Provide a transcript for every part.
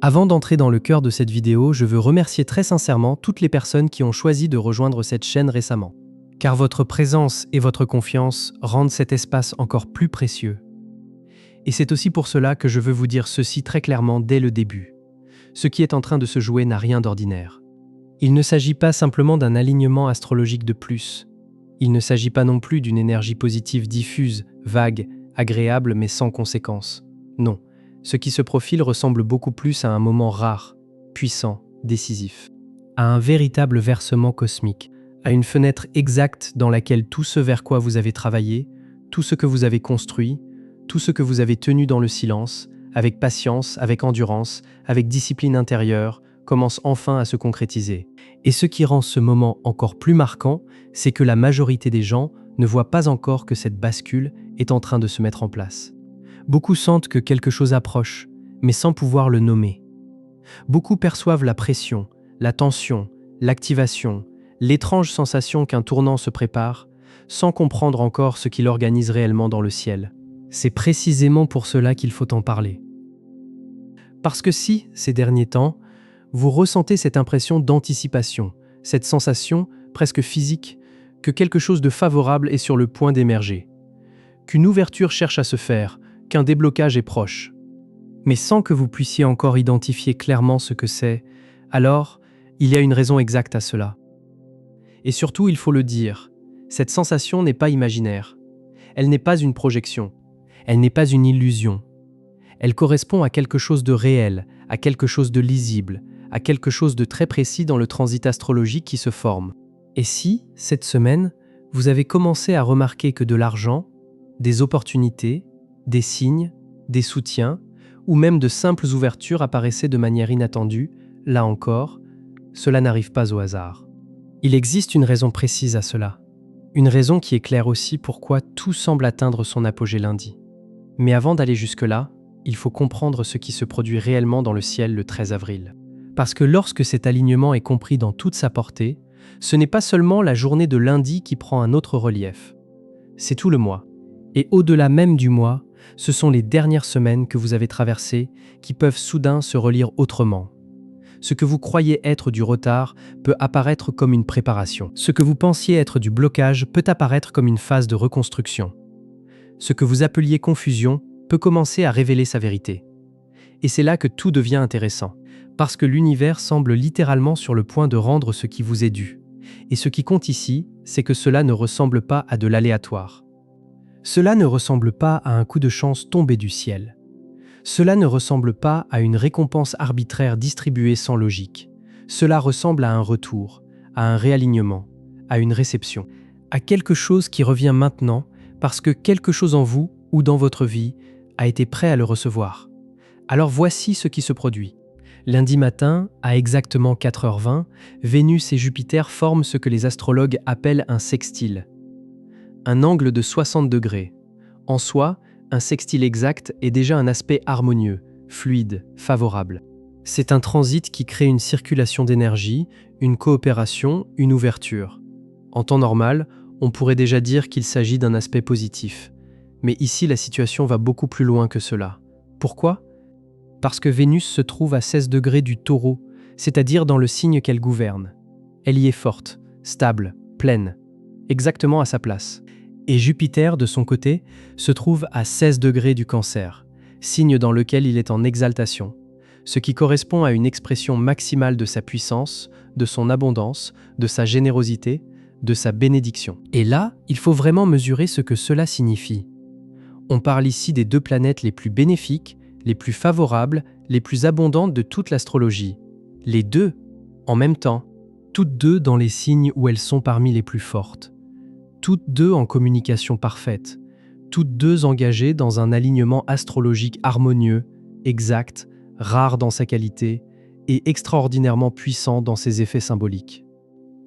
Avant d'entrer dans le cœur de cette vidéo, je veux remercier très sincèrement toutes les personnes qui ont choisi de rejoindre cette chaîne récemment. Car votre présence et votre confiance rendent cet espace encore plus précieux. Et c'est aussi pour cela que je veux vous dire ceci très clairement dès le début. Ce qui est en train de se jouer n'a rien d'ordinaire. Il ne s'agit pas simplement d'un alignement astrologique de plus. Il ne s'agit pas non plus d'une énergie positive diffuse, vague, agréable mais sans conséquence. Non, ce qui se profile ressemble beaucoup plus à un moment rare, puissant, décisif. À un véritable versement cosmique, à une fenêtre exacte dans laquelle tout ce vers quoi vous avez travaillé, tout ce que vous avez construit, tout ce que vous avez tenu dans le silence, avec patience, avec endurance, avec discipline intérieure, commence enfin à se concrétiser. Et ce qui rend ce moment encore plus marquant, c'est que la majorité des gens ne voient pas encore que cette bascule est en train de se mettre en place. Beaucoup sentent que quelque chose approche, mais sans pouvoir le nommer. Beaucoup perçoivent la pression, la tension, l'activation, l'étrange sensation qu'un tournant se prépare, sans comprendre encore ce qu'il organise réellement dans le ciel. C'est précisément pour cela qu'il faut en parler. Parce que si, ces derniers temps, vous ressentez cette impression d'anticipation, cette sensation, presque physique, que quelque chose de favorable est sur le point d'émerger, qu'une ouverture cherche à se faire, qu'un déblocage est proche, mais sans que vous puissiez encore identifier clairement ce que c'est, alors il y a une raison exacte à cela. Et surtout, il faut le dire, cette sensation n'est pas imaginaire, elle n'est pas une projection, elle n'est pas une illusion. Elle correspond à quelque chose de réel, à quelque chose de lisible, à quelque chose de très précis dans le transit astrologique qui se forme. Et si, cette semaine, vous avez commencé à remarquer que de l'argent, des opportunités, des signes, des soutiens, ou même de simples ouvertures apparaissaient de manière inattendue, là encore, cela n'arrive pas au hasard. Il existe une raison précise à cela. Une raison qui est claire aussi pourquoi tout semble atteindre son apogée lundi. Mais avant d'aller jusque-là, il faut comprendre ce qui se produit réellement dans le ciel le 13 avril. Parce que lorsque cet alignement est compris dans toute sa portée, ce n'est pas seulement la journée de lundi qui prend un autre relief. C'est tout le mois. Et au-delà même du mois, ce sont les dernières semaines que vous avez traversées qui peuvent soudain se relire autrement. Ce que vous croyez être du retard peut apparaître comme une préparation. Ce que vous pensiez être du blocage peut apparaître comme une phase de reconstruction. Ce que vous appeliez confusion peut commencer à révéler sa vérité. Et c'est là que tout devient intéressant, parce que l'univers semble littéralement sur le point de rendre ce qui vous est dû. Et ce qui compte ici, c'est que cela ne ressemble pas à de l'aléatoire. Cela ne ressemble pas à un coup de chance tombé du ciel. Cela ne ressemble pas à une récompense arbitraire distribuée sans logique. Cela ressemble à un retour, à un réalignement, à une réception, à quelque chose qui revient maintenant parce que quelque chose en vous ou dans votre vie a été prêt à le recevoir. Alors voici ce qui se produit. Lundi matin, à exactement 4h20, Vénus et Jupiter forment ce que les astrologues appellent un sextile. Un angle de 60 degrés. En soi, un sextile exact est déjà un aspect harmonieux, fluide, favorable. C'est un transit qui crée une circulation d'énergie, une coopération, une ouverture. En temps normal, on pourrait déjà dire qu'il s'agit d'un aspect positif. Mais ici, la situation va beaucoup plus loin que cela. Pourquoi ? Parce que Vénus se trouve à 16 degrés du Taureau, c'est-à-dire dans le signe qu'elle gouverne. Elle y est forte, stable, pleine, exactement à sa place. Et Jupiter, de son côté, se trouve à 16 degrés du Cancer, signe dans lequel il est en exaltation, ce qui correspond à une expression maximale de sa puissance, de son abondance, de sa générosité, de sa bénédiction. Et là, il faut vraiment mesurer ce que cela signifie. On parle ici des deux planètes les plus bénéfiques, les plus favorables, les plus abondantes de toute l'astrologie. Les deux, en même temps, toutes deux dans les signes où elles sont parmi les plus fortes. Toutes deux en communication parfaite, toutes deux engagées dans un alignement astrologique harmonieux, exact, rare dans sa qualité et extraordinairement puissant dans ses effets symboliques.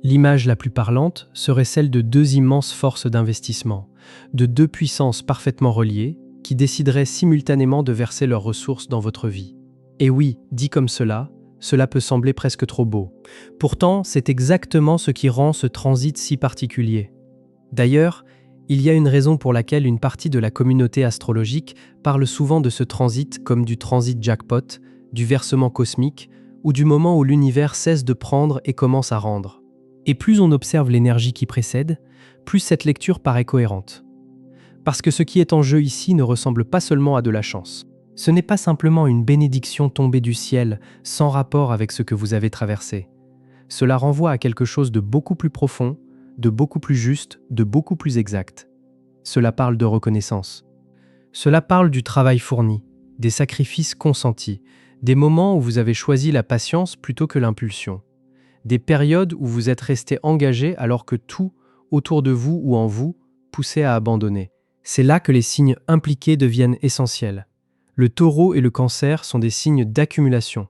L'image la plus parlante serait celle de deux immenses forces d'investissement, de deux puissances parfaitement reliées qui décideraient simultanément de verser leurs ressources dans votre vie. Et oui, dit comme cela peut sembler presque trop beau. Pourtant, c'est exactement ce qui rend ce transit si particulier. D'ailleurs, il y a une raison pour laquelle une partie de la communauté astrologique parle souvent de ce transit comme du transit jackpot, du versement cosmique ou du moment où l'univers cesse de prendre et commence à rendre. Et plus on observe l'énergie qui précède, plus cette lecture paraît cohérente. Parce que ce qui est en jeu ici ne ressemble pas seulement à de la chance. Ce n'est pas simplement une bénédiction tombée du ciel sans rapport avec ce que vous avez traversé. Cela renvoie à quelque chose de beaucoup plus profond, de beaucoup plus juste, de beaucoup plus exact. Cela parle de reconnaissance. Cela parle du travail fourni, des sacrifices consentis, des moments où vous avez choisi la patience plutôt que l'impulsion, des périodes où vous êtes resté engagé alors que tout, autour de vous ou en vous, poussait à abandonner. C'est là que les signes impliqués deviennent essentiels. Le taureau et le cancer sont des signes d'accumulation.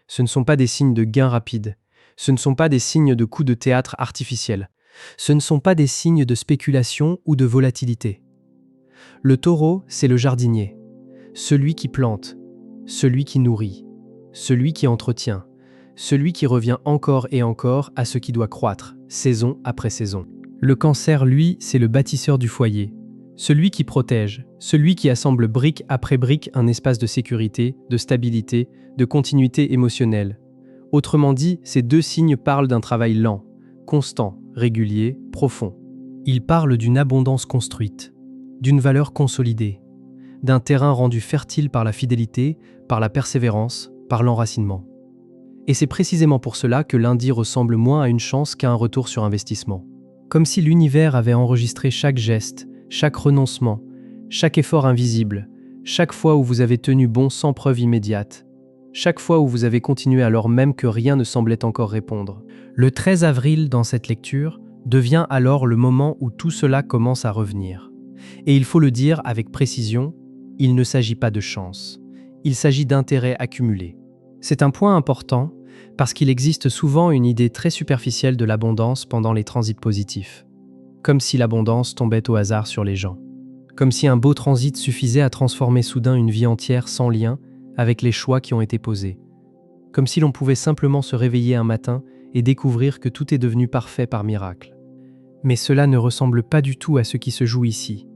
Ce ne sont pas des signes de gain rapide. Ce ne sont pas des signes de coups de théâtre artificiels. Ce ne sont pas des signes de spéculation ou de volatilité. Le taureau, c'est le jardinier, celui qui plante, celui qui nourrit, celui qui entretient, celui qui revient encore et encore à ce qui doit croître, saison après saison. Le cancer, lui, c'est le bâtisseur du foyer, celui qui protège, celui qui assemble brique après brique un espace de sécurité, de stabilité, de continuité émotionnelle. Autrement dit, ces deux signes parlent d'un travail lent, constant, régulier, profond. Ils parlent d'une abondance construite, d'une valeur consolidée, d'un terrain rendu fertile par la fidélité, par la persévérance, par l'enracinement. Et c'est précisément pour cela que lundi ressemble moins à une chance qu'à un retour sur investissement. Comme si l'univers avait enregistré chaque geste, chaque renoncement, chaque effort invisible, chaque fois où vous avez tenu bon sans preuve immédiate, chaque fois où vous avez continué alors même que rien ne semblait encore répondre. Le 13 avril, dans cette lecture, devient alors le moment où tout cela commence à revenir. Et il faut le dire avec précision, il ne s'agit pas de chance. Il s'agit d'intérêts accumulés. C'est un point important parce qu'il existe souvent une idée très superficielle de l'abondance pendant les transits positifs. Comme si l'abondance tombait au hasard sur les gens. Comme si un beau transit suffisait à transformer soudain une vie entière sans lien avec les choix qui ont été posés. Comme si l'on pouvait simplement se réveiller un matin et découvrir que tout est devenu parfait par miracle. Mais cela ne ressemble pas du tout à ce qui se joue ici.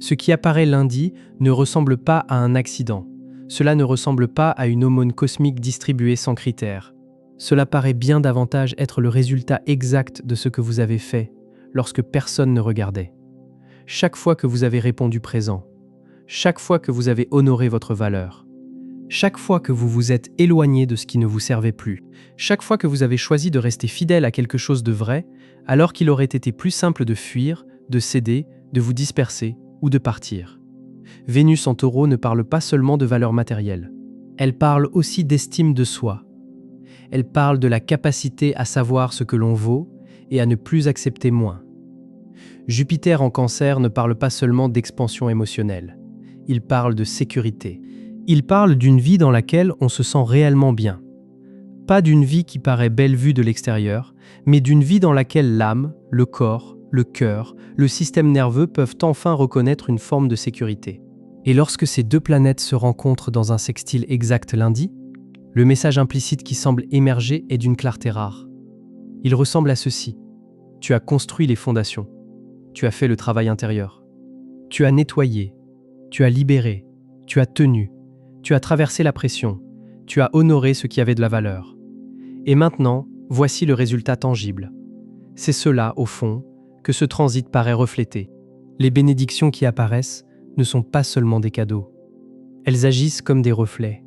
Ce qui apparaît lundi ne ressemble pas à un accident. Cela ne ressemble pas à une aumône cosmique distribuée sans critères. Cela paraît bien davantage être le résultat exact de ce que vous avez fait lorsque personne ne regardait. Chaque fois que vous avez répondu présent, chaque fois que vous avez honoré votre valeur, chaque fois que vous vous êtes éloigné de ce qui ne vous servait plus, chaque fois que vous avez choisi de rester fidèle à quelque chose de vrai, alors qu'il aurait été plus simple de fuir, de céder, de vous disperser ou de partir. Vénus en Taureau ne parle pas seulement de valeur matérielle. Elle parle aussi d'estime de soi. Elle parle de la capacité à savoir ce que l'on vaut et à ne plus accepter moins. Jupiter en Cancer ne parle pas seulement d'expansion émotionnelle. Il parle de sécurité. Il parle d'une vie dans laquelle on se sent réellement bien. Pas d'une vie qui paraît belle vue de l'extérieur, mais d'une vie dans laquelle l'âme, le corps, le cœur, le système nerveux peuvent enfin reconnaître une forme de sécurité. Et lorsque ces deux planètes se rencontrent dans un sextile exact lundi, le message implicite qui semble émerger est d'une clarté rare. Il ressemble à ceci. Tu as construit les fondations. Tu as fait le travail intérieur. Tu as nettoyé. Tu as libéré. Tu as tenu. Tu as traversé la pression. Tu as honoré ce qui avait de la valeur. Et maintenant, voici le résultat tangible. C'est cela, au fond, que ce transit paraît refléter. Les bénédictions qui apparaissent ne sont pas seulement des cadeaux. Elles agissent comme des reflets.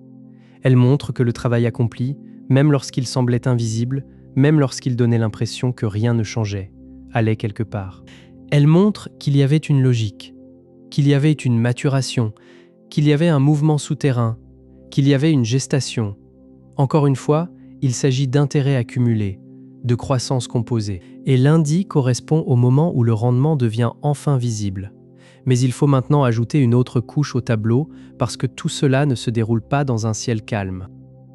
Elles montrent que le travail accompli, même lorsqu'il semblait invisible, même lorsqu'il donnait l'impression que rien ne changeait, allait quelque part. Elles montrent qu'il y avait une logique, qu'il y avait une maturation, qu'il y avait un mouvement souterrain, qu'il y avait une gestation. Encore une fois, il s'agit d'intérêts accumulés, de croissance composée. Et lundi correspond au moment où le rendement devient enfin visible. Mais il faut maintenant ajouter une autre couche au tableau parce que tout cela ne se déroule pas dans un ciel calme.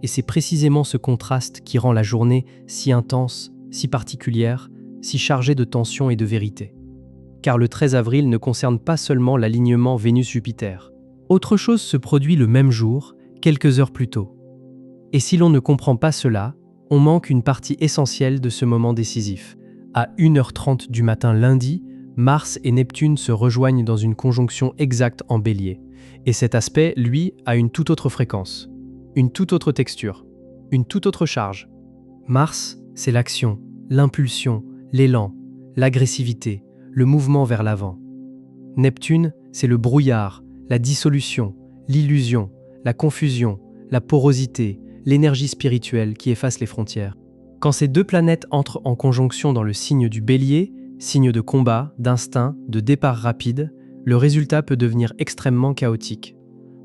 Et c'est précisément ce contraste qui rend la journée si intense, si particulière, si chargée de tension et de vérité. Car le 13 avril ne concerne pas seulement l'alignement Vénus-Jupiter. Autre chose se produit le même jour, quelques heures plus tôt. Et si l'on ne comprend pas cela, on manque une partie essentielle de ce moment décisif. À 1h30 du matin lundi, Mars et Neptune se rejoignent dans une conjonction exacte en Bélier. Et cet aspect, lui, a une toute autre fréquence. une toute autre texture, une toute autre charge. Mars, c'est l'action, l'impulsion, l'élan, l'agressivité, le mouvement vers l'avant. Neptune, c'est le brouillard, la dissolution, l'illusion, la confusion, la porosité, l'énergie spirituelle qui efface les frontières. Quand ces deux planètes entrent en conjonction dans le signe du Bélier, signe de combat, d'instinct, de départ rapide, le résultat peut devenir extrêmement chaotique.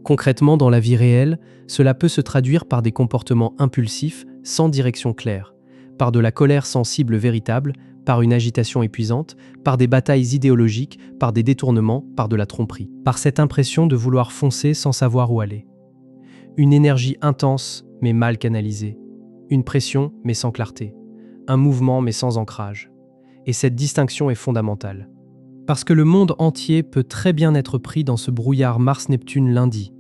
Concrètement, dans la vie réelle, cela peut se traduire par des comportements impulsifs, sans direction claire, par de la colère sans cible véritable, par une agitation épuisante, par des batailles idéologiques, par des détournements, par de la tromperie, par cette impression de vouloir foncer sans savoir où aller. Une énergie intense mais mal canalisée, une pression mais sans clarté, un mouvement mais sans ancrage. Et cette distinction est fondamentale. Parce que le monde entier peut très bien être pris dans ce brouillard Mars-Neptune lundi.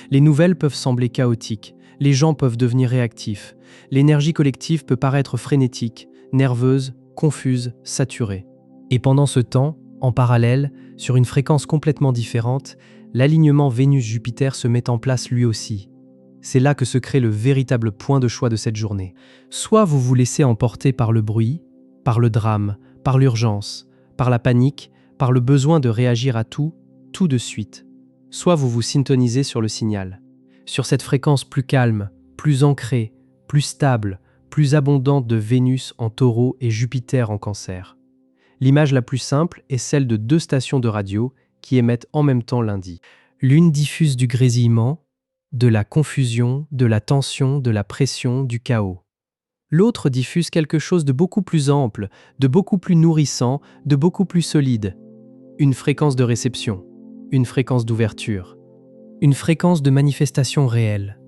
Les nouvelles peuvent sembler chaotiques, les gens peuvent devenir réactifs, l'énergie collective peut paraître frénétique, nerveuse, confuse, saturée. Et pendant ce temps, en parallèle, sur une fréquence complètement différente, l'alignement Vénus-Jupiter se met en place lui aussi. C'est là que se crée le véritable point de choix de cette journée. Soit vous vous laissez emporter par le bruit, par le drame, par l'urgence, par la panique, par le besoin de réagir à tout de suite. Soit vous vous syntonisez sur le signal, sur cette fréquence plus calme, plus ancrée, plus stable, plus abondante de Vénus en Taureau et Jupiter en Cancer. L'image la plus simple est celle de deux stations de radio qui émettent en même temps lundi. L'une diffuse du grésillement, de la confusion, de la tension, de la pression, du chaos. L'autre diffuse quelque chose de beaucoup plus ample, de beaucoup plus nourrissant, de beaucoup plus solide. Une fréquence de réception, une fréquence d'ouverture, une fréquence de manifestation réelle.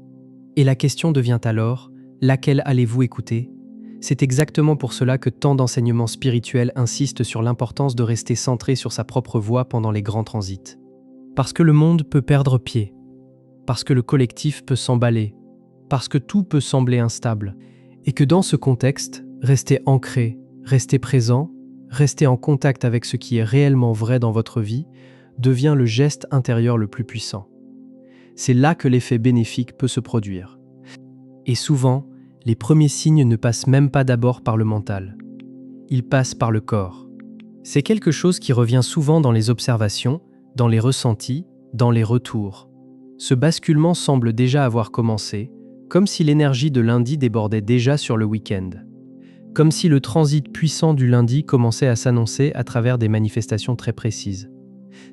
Et la question devient alors, laquelle allez-vous écouter ? C'est exactement pour cela que tant d'enseignements spirituels insistent sur l'importance de rester centré sur sa propre voie pendant les grands transits. Parce que le monde peut perdre pied, parce que le collectif peut s'emballer, parce que tout peut sembler instable, et que dans ce contexte, rester ancré, rester présent, rester en contact avec ce qui est réellement vrai dans votre vie, devient le geste intérieur le plus puissant. C'est là que l'effet bénéfique peut se produire. Et souvent, les premiers signes ne passent même pas d'abord par le mental. Ils passent par le corps. C'est quelque chose qui revient souvent dans les observations, dans les ressentis, dans les retours. Ce basculement semble déjà avoir commencé, comme si l'énergie de lundi débordait déjà sur le week-end. Comme si le transit puissant du lundi commençait à s'annoncer à travers des manifestations très précises.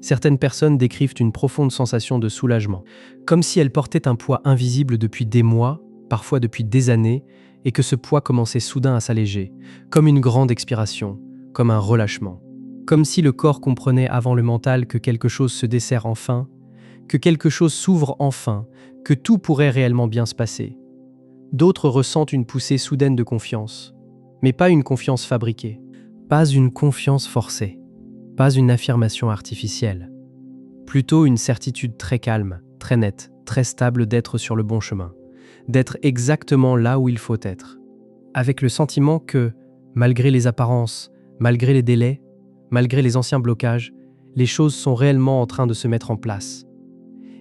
Certaines personnes décrivent une profonde sensation de soulagement, comme si elles portaient un poids invisible depuis des mois, parfois depuis des années, et que ce poids commençait soudain à s'alléger, comme une grande expiration, comme un relâchement. Comme si le corps comprenait avant le mental que quelque chose se dessert enfin, que quelque chose s'ouvre enfin, que tout pourrait réellement bien se passer. D'autres ressentent une poussée soudaine de confiance, mais pas une confiance fabriquée, pas une confiance forcée, pas une affirmation artificielle. Plutôt une certitude très calme, très nette, très stable d'être sur le bon chemin, d'être exactement là où il faut être, avec le sentiment que, malgré les apparences, malgré les délais, malgré les anciens blocages, les choses sont réellement en train de se mettre en place.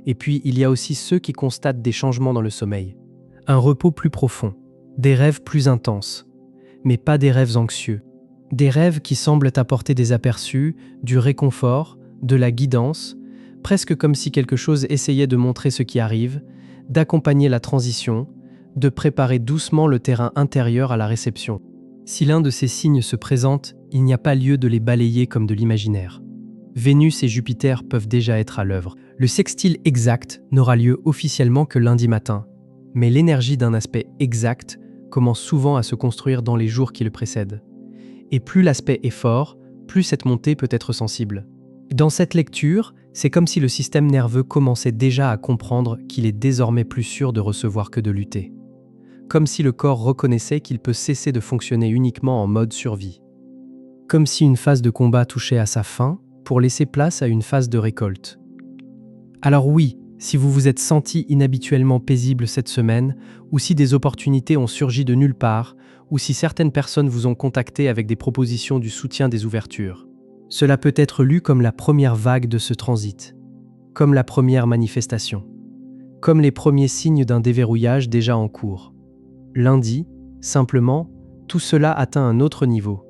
Et puis, il y a aussi ceux qui constatent des changements dans le sommeil. Un repos plus profond, des rêves plus intenses, mais pas des rêves anxieux. Des rêves qui semblent apporter des aperçus, du réconfort, de la guidance, presque comme si quelque chose essayait de montrer ce qui arrive, d'accompagner la transition, de préparer doucement le terrain intérieur à la réception. Si l'un de ces signes se présente, il n'y a pas lieu de les balayer comme de l'imaginaire. Vénus et Jupiter peuvent déjà être à l'œuvre. Le sextile exact n'aura lieu officiellement que lundi matin, mais l'énergie d'un aspect exact commence souvent à se construire dans les jours qui le précèdent. Et plus l'aspect est fort, plus cette montée peut être sensible. Dans cette lecture, c'est comme si le système nerveux commençait déjà à comprendre qu'il est désormais plus sûr de recevoir que de lutter. Comme si le corps reconnaissait qu'il peut cesser de fonctionner uniquement en mode survie. Comme si une phase de combat touchait à sa fin pour laisser place à une phase de récolte. Alors oui, si vous vous êtes senti inhabituellement paisible cette semaine, ou si des opportunités ont surgi de nulle part, ou si certaines personnes vous ont contacté avec des propositions du soutien des ouvertures, cela peut être lu comme la première vague de ce transit, comme la première manifestation. comme les premiers signes d'un déverrouillage déjà en cours. Lundi, simplement, tout cela atteint un autre niveau.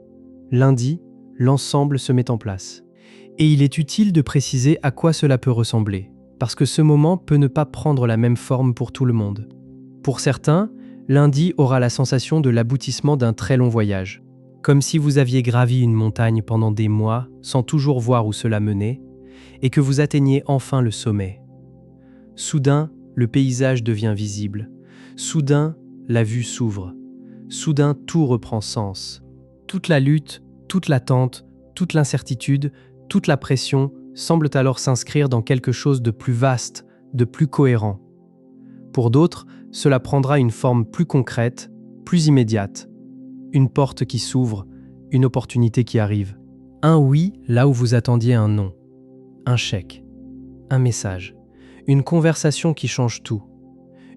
Lundi, l'ensemble se met en place. Et il est utile de préciser à quoi cela peut ressembler, parce que ce moment peut ne pas prendre la même forme pour tout le monde. Pour certains, lundi aura la sensation de l'aboutissement d'un très long voyage. Comme si vous aviez gravi une montagne pendant des mois sans toujours voir où cela menait, et que vous atteigniez enfin le sommet. Soudain, le paysage devient visible. Soudain, la vue s'ouvre. Soudain, tout reprend sens. Toute la lutte, toute l'attente, toute l'incertitude, toute la pression semblent alors s'inscrire dans quelque chose de plus vaste, de plus cohérent. Pour d'autres, cela prendra une forme plus concrète, plus immédiate. Une porte qui s'ouvre, une opportunité qui arrive. Un oui là où vous attendiez un non. Un chèque. Un message. Une conversation qui change tout.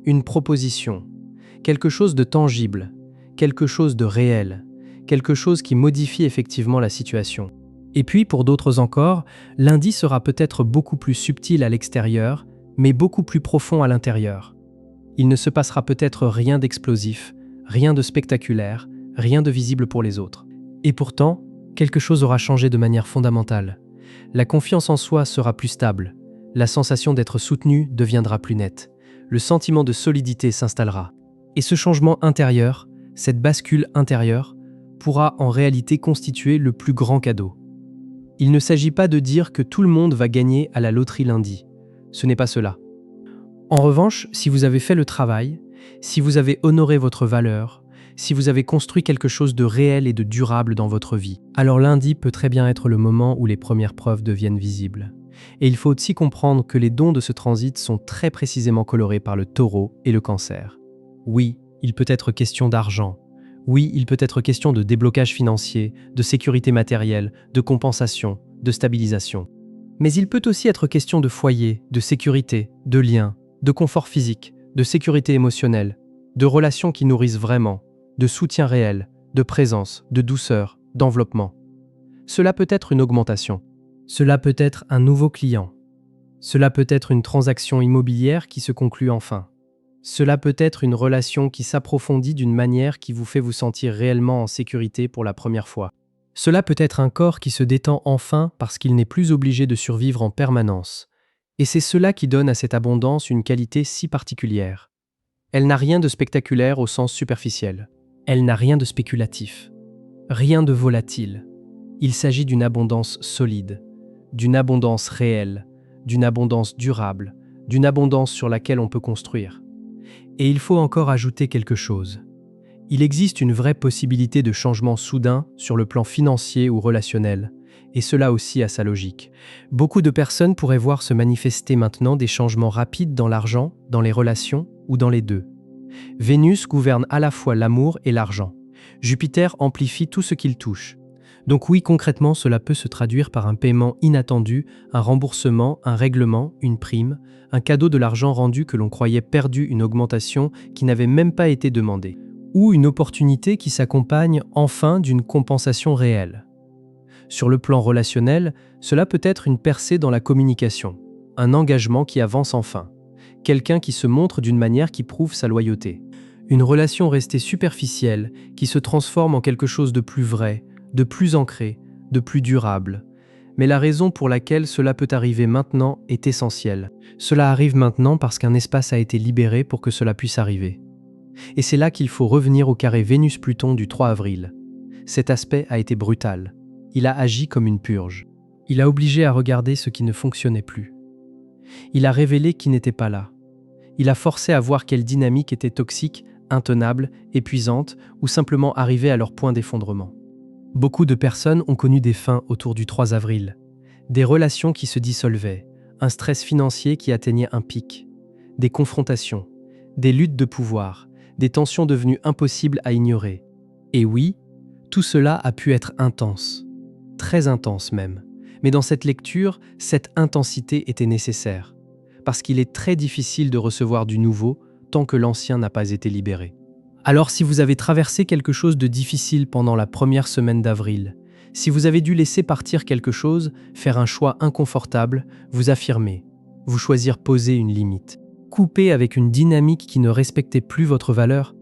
Une proposition. Quelque chose de tangible. Quelque chose de réel. Quelque chose qui modifie effectivement la situation. Et puis, pour d'autres encore, lundi sera peut-être beaucoup plus subtil à l'extérieur, mais beaucoup plus profond à l'intérieur. Il ne se passera peut-être rien d'explosif, rien de spectaculaire, rien de visible pour les autres. Et pourtant, quelque chose aura changé de manière fondamentale. La confiance en soi sera plus stable, la sensation d'être soutenu deviendra plus nette, le sentiment de solidité s'installera. Et ce changement intérieur, cette bascule intérieure, pourra en réalité constituer le plus grand cadeau. Il ne s'agit pas de dire que tout le monde va gagner à la loterie lundi. Ce n'est pas cela. En revanche, si vous avez fait le travail, si vous avez honoré votre valeur, si vous avez construit quelque chose de réel et de durable dans votre vie, alors lundi peut très bien être le moment où les premières preuves deviennent visibles. Et il faut aussi comprendre que les dons de ce transit sont très précisément colorés par le taureau et le cancer. Oui, il peut être question d'argent. Oui, il peut être question de déblocage financier, de sécurité matérielle, de compensation, de stabilisation. Mais il peut aussi être question de foyer, de sécurité, de liens, de confort physique, de sécurité émotionnelle, de relations qui nourrissent vraiment, de soutien réel, de présence, de douceur, d'enveloppement. Cela peut être une augmentation. Cela peut être un nouveau client. Cela peut être une transaction immobilière qui se conclut enfin. Cela peut être une relation qui s'approfondit d'une manière qui vous fait vous sentir réellement en sécurité pour la première fois. Cela peut être un corps qui se détend enfin parce qu'il n'est plus obligé de survivre en permanence. Et c'est cela qui donne à cette abondance une qualité si particulière. Elle n'a rien de spectaculaire au sens superficiel. Elle n'a rien de spéculatif. Rien de volatile. Il s'agit d'une abondance solide, d'une abondance réelle, d'une abondance durable, d'une abondance sur laquelle on peut construire. Et il faut encore ajouter quelque chose. Il existe une vraie possibilité de changement soudain sur le plan financier ou relationnel, et cela aussi a sa logique. Beaucoup de personnes pourraient voir se manifester maintenant des changements rapides dans l'argent, dans les relations ou dans les deux. Vénus gouverne à la fois l'amour et l'argent. Jupiter amplifie tout ce qu'il touche. Donc oui, concrètement, cela peut se traduire par un paiement inattendu, un remboursement, un règlement, une prime, un cadeau de l'argent rendu que l'on croyait perdu, une augmentation qui n'avait même pas été demandée, ou une opportunité qui s'accompagne enfin d'une compensation réelle. Sur le plan relationnel, cela peut être une percée dans la communication, un engagement qui avance enfin, quelqu'un qui se montre d'une manière qui prouve sa loyauté, une relation restée superficielle qui se transforme en quelque chose de plus vrai, de plus ancré, de plus durable. Mais la raison pour laquelle cela peut arriver maintenant est essentielle. Cela arrive maintenant parce qu'un espace a été libéré pour que cela puisse arriver. Et c'est là qu'il faut revenir au carré Vénus-Pluton du 3 avril. Cet aspect a été brutal. Il a agi comme une purge. Il a obligé à regarder ce qui ne fonctionnait plus. Il a révélé qui n'était pas là. Il a forcé à voir quelle dynamique était toxique, intenable, épuisante ou simplement arrivée à leur point d'effondrement. Beaucoup de personnes ont connu des fins autour du 3 avril, des relations qui se dissolvaient, un stress financier qui atteignait un pic, des confrontations, des luttes de pouvoir, des tensions devenues impossibles à ignorer. Et oui, tout cela a pu être intense, très intense même. Mais dans cette lecture, cette intensité était nécessaire, parce qu'il est très difficile de recevoir du nouveau tant que l'ancien n'a pas été libéré. Alors si vous avez traversé quelque chose de difficile pendant la première semaine d'avril, si vous avez dû laisser partir quelque chose, faire un choix inconfortable, vous affirmer, vous choisir poser une limite. coupé avec une dynamique qui ne respectait plus votre valeur,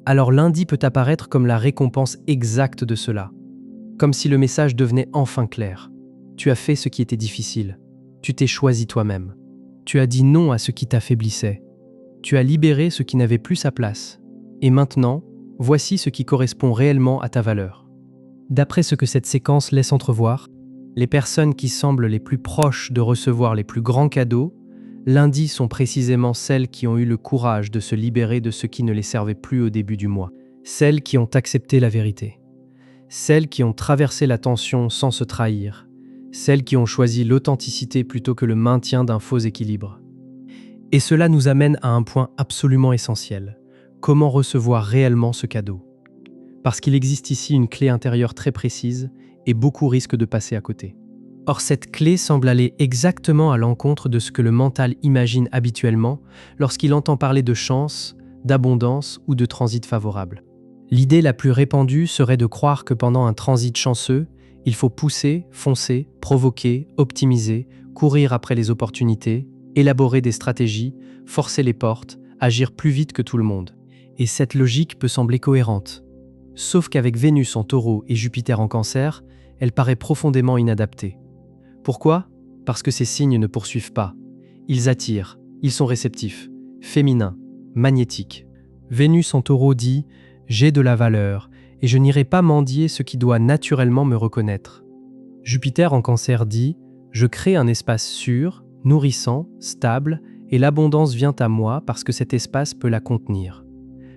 alors lundi peut apparaître comme la récompense exacte de cela. Comme si le message devenait enfin clair. Tu as fait ce qui était difficile. Tu t'es choisi toi-même. Tu as dit non à ce qui t'affaiblissait. Tu as libéré ce qui n'avait plus sa place. Et maintenant, voici ce qui correspond réellement à ta valeur. D'après ce que cette séquence laisse entrevoir, les personnes qui semblent les plus proches de recevoir les plus grands cadeaux, lundi sont précisément celles qui ont eu le courage de se libérer de ce qui ne les servait plus au début du mois. Celles qui ont accepté la vérité. Celles qui ont traversé la tension sans se trahir. Celles qui ont choisi l'authenticité plutôt que le maintien d'un faux équilibre. Et cela nous amène à un point absolument essentiel. Comment recevoir réellement ce cadeau? Parce qu'il existe ici une clé intérieure très précise et beaucoup risquent de passer à côté. Or, cette clé semble aller exactement à l'encontre de ce que le mental imagine habituellement lorsqu'il entend parler de chance, d'abondance ou de transit favorable. L'idée la plus répandue serait de croire que pendant un transit chanceux, il faut pousser, foncer, provoquer, optimiser, courir après les opportunités, élaborer des stratégies, forcer les portes, agir plus vite que tout le monde. Et cette logique peut sembler cohérente. Sauf qu'avec Vénus en Taureau et Jupiter en Cancer, elle paraît profondément inadaptée. Pourquoi? Parce que ces signes ne poursuivent pas. Ils attirent, ils sont réceptifs, féminins, magnétiques. Vénus en Taureau dit « J'ai de la valeur et je n'irai pas mendier ce qui doit naturellement me reconnaître ». Jupiter en Cancer dit « Je crée un espace sûr, nourrissant, stable et l'abondance vient à moi parce que cet espace peut la contenir ».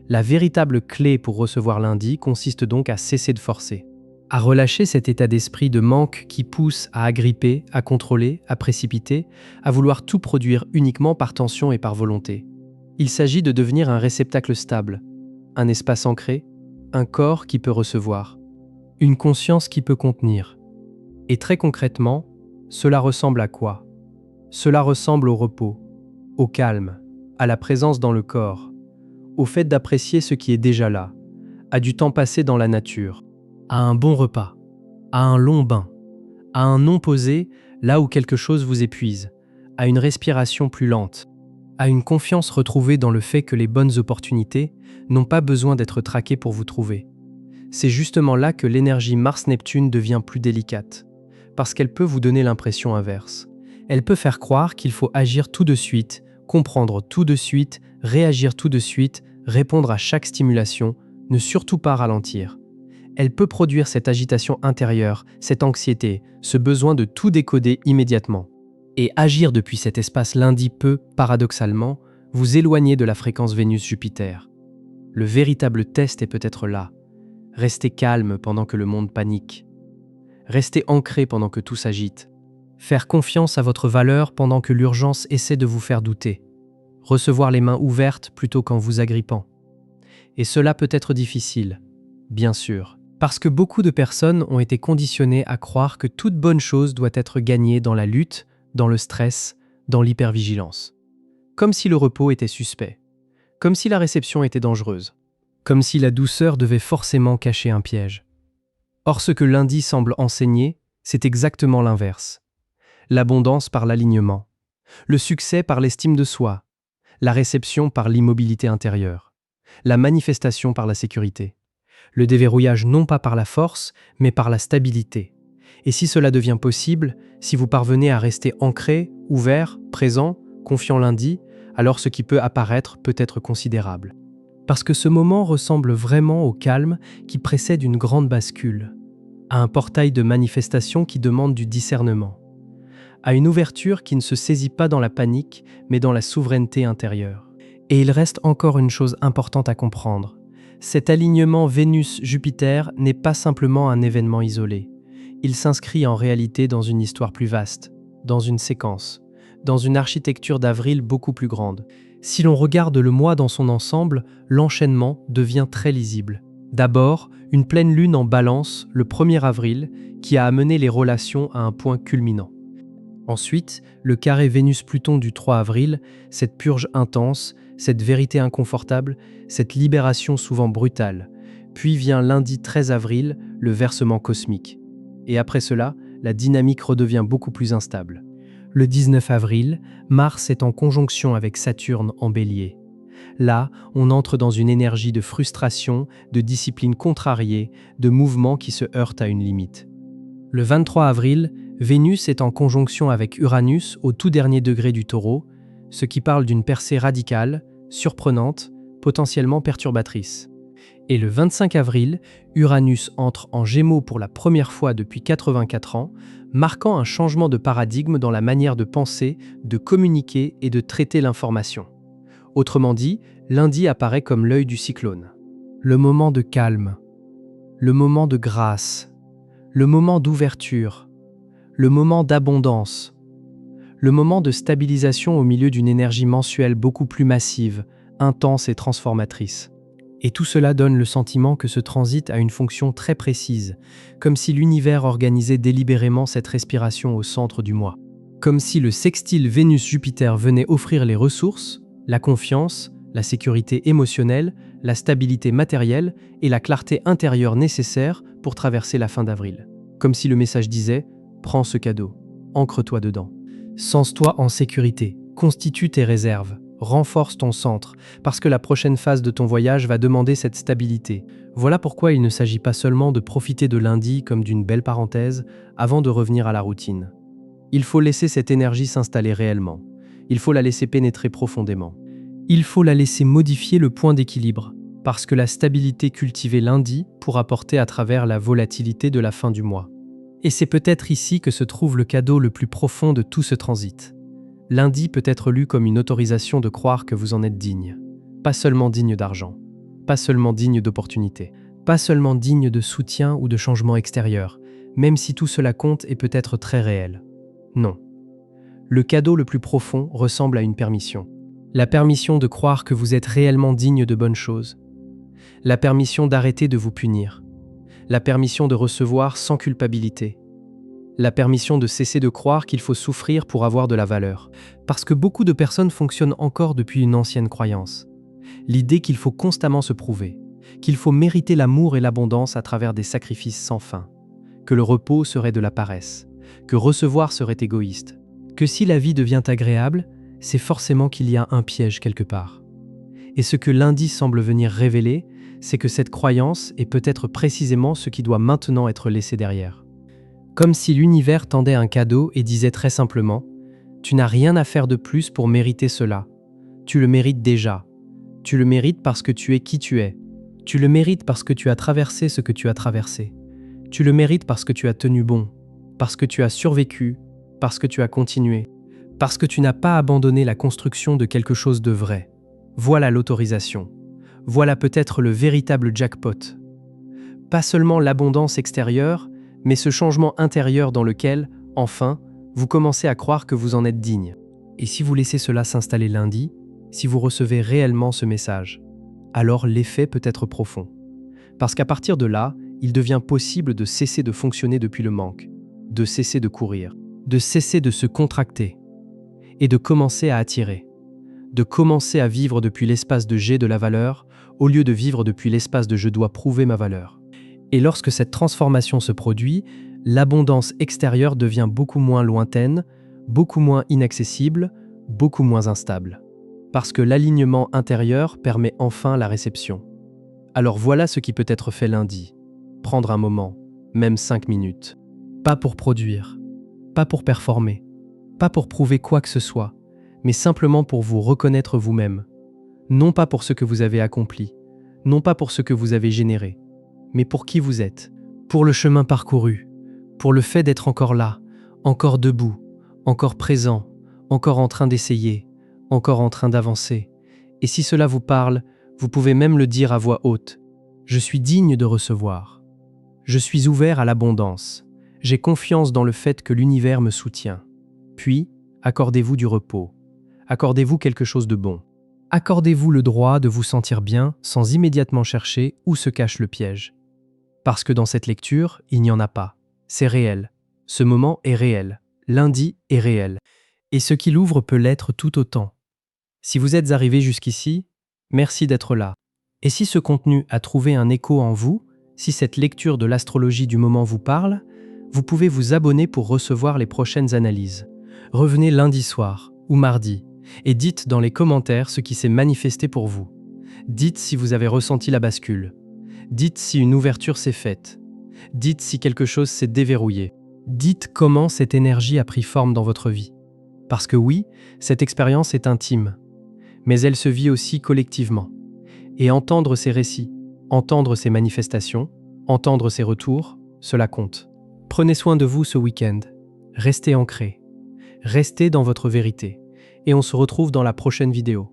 La véritable clé pour recevoir lundi consiste donc à cesser de forcer, à relâcher cet état d'esprit de manque qui pousse à agripper, à contrôler, à précipiter, à vouloir tout produire uniquement par tension et par volonté. Il s'agit de devenir un réceptacle stable, un espace ancré, un corps qui peut recevoir, une conscience qui peut contenir. Et très concrètement, cela ressemble à quoi? Cela ressemble au repos, au calme, à la présence dans le corps, au fait d'apprécier ce qui est déjà là, à du temps passé dans la nature, à un bon repas, à un long bain, à un non posé là où quelque chose vous épuise, à une respiration plus lente, à une confiance retrouvée dans le fait que les bonnes opportunités n'ont pas besoin d'être traquées pour vous trouver. C'est justement là que l'énergie Mars-Neptune devient plus délicate, parce qu'elle peut vous donner l'impression inverse. Elle peut faire croire qu'il faut agir tout de suite, comprendre tout de suite, réagir tout de suite, répondre à chaque stimulation, ne surtout pas ralentir. Elle peut produire cette agitation intérieure, cette anxiété, ce besoin de tout décoder immédiatement. Et agir depuis cet espace lundi peut, paradoxalement, vous éloigner de la fréquence Vénus-Jupiter. Le véritable test est peut-être là. Restez calme pendant que le monde panique. Restez ancré pendant que tout s'agite. Faire confiance à votre valeur pendant que l'urgence essaie de vous faire douter. Recevoir les mains ouvertes plutôt qu'en vous agrippant. Et cela peut être difficile, bien sûr, parce que beaucoup de personnes ont été conditionnées à croire que toute bonne chose doit être gagnée dans la lutte, dans le stress, dans l'hypervigilance. Comme si le repos était suspect, comme si la réception était dangereuse, comme si la douceur devait forcément cacher un piège. Or, ce que lundi semble enseigner, c'est exactement l'inverse. L'abondance par l'alignement, le succès par l'estime de soi, la réception par l'immobilité intérieure, la manifestation par la sécurité, le déverrouillage non pas par la force, mais par la stabilité. Et si cela devient possible, si vous parvenez à rester ancré, ouvert, présent, confiant lundi, alors ce qui peut apparaître peut être considérable. Parce que ce moment ressemble vraiment au calme qui précède une grande bascule, à un portail de manifestation qui demande du discernement, à une ouverture qui ne se saisit pas dans la panique, mais dans la souveraineté intérieure. Et il reste encore une chose importante à comprendre. Cet alignement Vénus-Jupiter n'est pas simplement un événement isolé. Il s'inscrit en réalité dans une histoire plus vaste, dans une séquence, dans une architecture d'avril beaucoup plus grande. Si l'on regarde le mois dans son ensemble, l'enchaînement devient très lisible. D'abord, une pleine lune en Balance, le 1er avril, qui a amené les relations à un point culminant. Ensuite, le carré Vénus-Pluton du 3 avril, cette purge intense, cette vérité inconfortable, cette libération souvent brutale. Puis vient lundi 13 avril, le versement cosmique. Et après cela, la dynamique redevient beaucoup plus instable. Le 19 avril, Mars est en conjonction avec Saturne en Bélier. Là, on entre dans une énergie de frustration, de discipline contrariée, de mouvements qui se heurtent à une limite. Le 23 avril, Vénus est en conjonction avec Uranus au tout dernier degré du Taureau, ce qui parle d'une percée radicale, surprenante, potentiellement perturbatrice. Et le 25 avril, Uranus entre en Gémeaux pour la première fois depuis 84 ans, marquant un changement de paradigme dans la manière de penser, de communiquer et de traiter l'information. Autrement dit, lundi apparaît comme l'œil du cyclone. Le moment de calme, le moment de grâce, le moment d'ouverture, le moment d'abondance, le moment de stabilisation au milieu d'une énergie mensuelle beaucoup plus massive, intense et transformatrice. Et tout cela donne le sentiment que ce transit a une fonction très précise, comme si l'univers organisait délibérément cette respiration au centre du mois. Comme si le sextile Vénus-Jupiter venait offrir les ressources, la confiance, la sécurité émotionnelle, la stabilité matérielle et la clarté intérieure nécessaires pour traverser la fin d'avril. Comme si le message disait « Prends ce cadeau, ancre-toi dedans. Sens-toi en sécurité, constitue tes réserves, renforce ton centre, parce que la prochaine phase de ton voyage va demander cette stabilité. » Voilà pourquoi il ne s'agit pas seulement de profiter de lundi comme d'une belle parenthèse avant de revenir à la routine. Il faut laisser cette énergie s'installer réellement. Il faut la laisser pénétrer profondément. Il faut la laisser modifier le point d'équilibre, parce que la stabilité cultivée lundi pourra porter à travers la volatilité de la fin du mois. Et c'est peut-être ici que se trouve le cadeau le plus profond de tout ce transit. Lundi peut être lu comme une autorisation de croire que vous en êtes digne. Pas seulement digne d'argent, pas seulement digne d'opportunités, pas seulement digne de soutien ou de changement extérieur, même si tout cela compte et peut être très réel. Non. Le cadeau le plus profond ressemble à une permission. La permission de croire que vous êtes réellement digne de bonnes choses. La permission d'arrêter de vous punir. La permission de recevoir sans culpabilité. La permission de cesser de croire qu'il faut souffrir pour avoir de la valeur. Parce que beaucoup de personnes fonctionnent encore depuis une ancienne croyance. L'idée qu'il faut constamment se prouver, qu'il faut mériter l'amour et l'abondance à travers des sacrifices sans fin, que le repos serait de la paresse, que recevoir serait égoïste, que si la vie devient agréable, c'est forcément qu'il y a un piège quelque part. Et ce que lundi semble venir révéler, c'est que cette croyance est peut-être précisément ce qui doit maintenant être laissé derrière. Comme si l'univers tendait un cadeau et disait très simplement « Tu n'as rien à faire de plus pour mériter cela. Tu le mérites déjà. Tu le mérites parce que tu es qui tu es. Tu le mérites parce que tu as traversé ce que tu as traversé. Tu le mérites parce que tu as tenu bon, parce que tu as survécu, parce que tu as continué, parce que tu n'as pas abandonné la construction de quelque chose de vrai. Voilà l'autorisation. Voilà peut-être le véritable jackpot. Pas seulement l'abondance extérieure, mais ce changement intérieur dans lequel, enfin, vous commencez à croire que vous en êtes digne. Et si vous laissez cela s'installer lundi, si vous recevez réellement ce message, alors l'effet peut être profond. Parce qu'à partir de là, il devient possible de cesser de fonctionner depuis le manque, de cesser de courir, de cesser de se contracter et de commencer à attirer, de commencer à vivre depuis l'espace de j'ai de la valeur au lieu de vivre depuis l'espace de je dois prouver ma valeur. Et lorsque cette transformation se produit, l'abondance extérieure devient beaucoup moins lointaine, beaucoup moins inaccessible, beaucoup moins instable. Parce que l'alignement intérieur permet enfin la réception. Alors voilà ce qui peut être fait lundi. Prendre un moment, même 5 minutes. Pas pour produire, pas pour performer, pas pour prouver quoi que ce soit, mais simplement pour vous reconnaître vous-même. Non pas pour ce que vous avez accompli, non pas pour ce que vous avez généré, mais pour qui vous êtes, pour le chemin parcouru, pour le fait d'être encore là, encore debout, encore présent, encore en train d'essayer, encore en train d'avancer. Et si cela vous parle, vous pouvez même le dire à voix haute. Je suis digne de recevoir. Je suis ouvert à l'abondance. J'ai confiance dans le fait que l'univers me soutient. Puis, accordez-vous du repos. Accordez-vous quelque chose de bon. Accordez-vous le droit de vous sentir bien sans immédiatement chercher où se cache le piège. Parce que dans cette lecture, il n'y en a pas. C'est réel. Ce moment est réel. Lundi est réel. Et ce qui l'ouvre peut l'être tout autant. Si vous êtes arrivé jusqu'ici, merci d'être là. Et si ce contenu a trouvé un écho en vous, si cette lecture de l'astrologie du moment vous parle, vous pouvez vous abonner pour recevoir les prochaines analyses. Revenez lundi soir ou mardi et dites dans les commentaires ce qui s'est manifesté pour vous. Dites si vous avez ressenti la bascule. Dites si une ouverture s'est faite. Dites si quelque chose s'est déverrouillé. Dites comment cette énergie a pris forme dans votre vie. Parce que oui, cette expérience est intime, mais elle se vit aussi collectivement. Et entendre ces récits, entendre ces manifestations, entendre ces retours, cela compte. Prenez soin de vous ce week-end. Restez ancrés. Restez dans votre vérité. Et on se retrouve dans la prochaine vidéo.